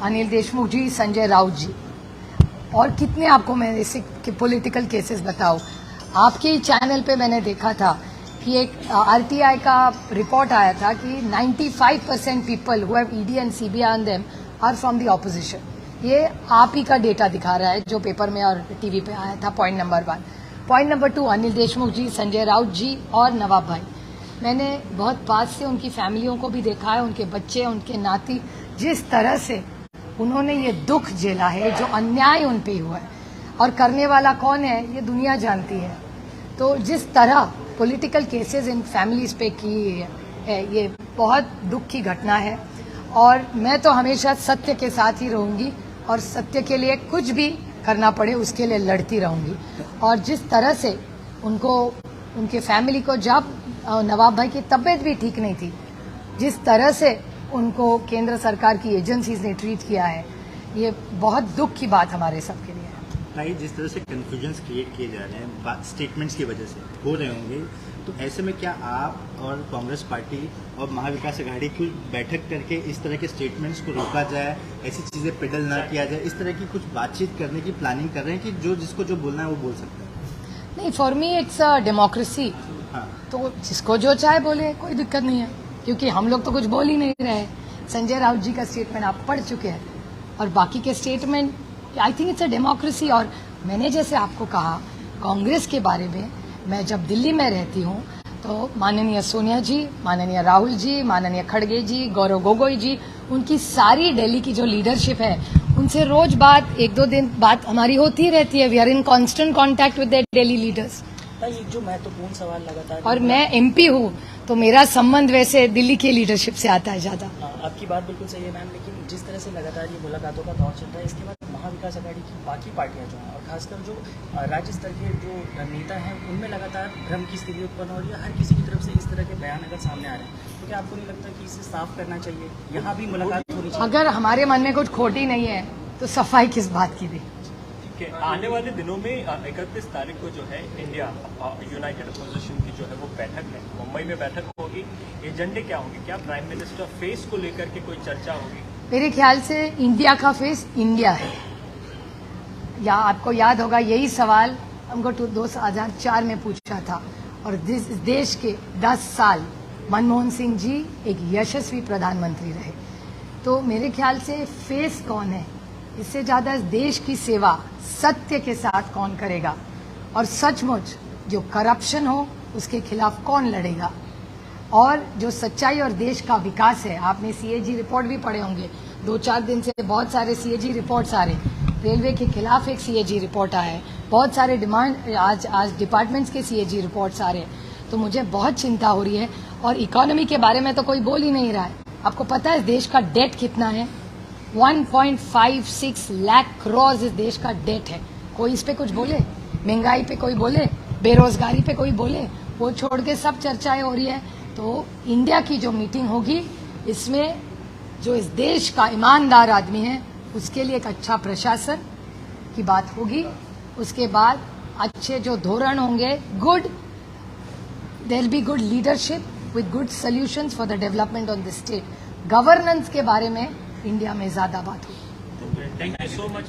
अनिल देशमुख जी, संजय राउत जी, और कितने आपको मैं ऐसे पॉलिटिकल केसेस बताऊं। आपके ही चैनल पे मैंने देखा था कि एक आरटीआई का रिपोर्ट आया था कि 95% people who have ED and CBI on them are from the opposition. ये आप ही का डेटा दिखा रहा है जो पेपर में और टीवी पे आया था। Point number 1। Point number 2, Anil Deshmukh ji, Sanjay Raut ji और नवाब भाई, मैंने बहुत पास से उनकी फैमिलियों को भी देखा है, उनके बच्चे, उनके नाती, जिस तरह से उन्होंने ये दुख झेला है, जो अन्याय उन पे हुआ है, और करने वाला कौन है ये दुनिया जानती है। तो जिस तरह पॉलिटिकल केसेस इन फैमिलीज पे की है, ये बहुत दुख की घटना है। और मैं तो हमेशा सत्य के साथ ही रहूंगी और सत्य के लिए कुछ भी करना पड़े उसके लिए लड़ती रहूंगी। और जिस तरह से उनको, उनके फैमिली को, जब नवाब भाई की तबीयत भी ठीक नहीं थी, जिस तरह से उनको केंद्र सरकार की एजेंसीज ने ट्रीट किया है, ये बहुत दुख की बात हमारे सबके लिए है। भाई, जिस तरह से कन्फ्यूजन्स क्रिएट किए जा रहे हैं स्टेटमेंट्स की वजह से हो रहे होंगे, तो ऐसे में क्या आप और कांग्रेस पार्टी और महाविकास आघाड़ी की बैठक करके इस तरह के स्टेटमेंट्स को रोका जाए, ऐसी चीज़ें पेडल ना किया जाए, इस तरह की कुछ बातचीत करने की प्लानिंग कर रहे हैं कि जो जिसको जो बोलना है वो बोल सकता है? नहीं, for me it's a democracy. तो जिसको जो चाहे बोले, कोई दिक्कत नहीं है, क्योंकि हम लोग तो कुछ बोल ही नहीं रहे। संजय राउत जी का स्टेटमेंट आप पढ़ चुके हैं, और बाकी के statement, I think it's a democracy. और मैंने जैसे आपको कहा कांग्रेस के बारे में, मैं जब दिल्ली में रहती हूँ तो माननीय सोनिया जी, माननीय राहुल जी, माननीय खड़गे जी, गौरव गोगोई जी, उनकी सारी दिल्ली की जो लीडरशिप है, उनसे रोज बात, 1-2 दिन बात हमारी होती रहती है। We are in constant contact with their Delhi leaders. ये जो महत्वपूर्ण सवाल लगातार, और मैं एमपी हूँ तो मेरा संबंध वैसे दिल्ली की लीडरशिप से आता है ज्यादा। आपकी बात बिल्कुल सही है मैम, लेकिन जिस तरह से लगातार ये मुलाकातों का दौर चल रहा है, इसके बाद महाविकास आघाड़ी की बाकी पार्टियां जो हैं, और खासकर जो राज्य स्तर के जो नेता हैं, उनमें लगातार भ्रम की स्थिति उत्पन्न हो रही है। हर किसी की तरफ से इस तरह के बयान अगर सामने आ रहे हैं, तो क्या आपको नहीं लगता कि इसे साफ करना चाहिए, यहाँ भी मुलाकात होनी चाहिए? अगर हमारे मन में कुछ खोटी नहीं है तो सफाई किस बात की भी। आने वाले दिनों में 31 तारीख को जो है इंडिया यूनाइटेड अपोजिशन की जो है वो बैठक है, मुंबई में बैठक होगी। एजेंडे क्या होंगे? क्या प्राइम मिनिस्टर फेस को लेकर के कोई चर्चा होगी? मेरे ख्याल से इंडिया का फेस इंडिया है। या आपको याद होगा यही सवाल हमको 2004 में पूछा था, और देश के 10 साल मनमोहन सिंह जी एक यशस्वी प्रधानमंत्री रहे। तो मेरे ख्याल से फेस कौन है, इससे ज्यादा देश की सेवा सत्य के साथ कौन करेगा, और सचमुच जो करप्शन हो उसके खिलाफ कौन लड़ेगा, और जो सच्चाई और देश का विकास है। आपने सीएजी रिपोर्ट भी पढ़े होंगे, 2-4 दिन से बहुत सारे सीएजी रिपोर्ट्स आ रहे। रेलवे के खिलाफ एक सीएजी रिपोर्ट आया है, बहुत सारे डिमांड आज डिपार्टमेंट्स के सीएजी रिपोर्ट्स आ रहे। तो मुझे बहुत चिंता हो रही है। और इकोनॉमी के बारे में तो कोई बोल ही नहीं रहा है। आपको पता है देश का डेट कितना है? 1.56 लाख करोड़ इस देश का डेट है। कोई इस पे कुछ बोले? महंगाई पे कोई बोले? बेरोजगारी पे कोई बोले? वो छोड़ के सब चर्चाएं हो रही है। तो इंडिया की जो मीटिंग होगी, इसमें जो इस देश का ईमानदार आदमी है उसके लिए एक अच्छा प्रशासन की बात होगी। उसके बाद अच्छे जो धोरण होंगे, good, there will be good leadership with good solutions for the development of the state. Governance के बारे में इंडिया में ज्यादा बात हुई। Thank you so much.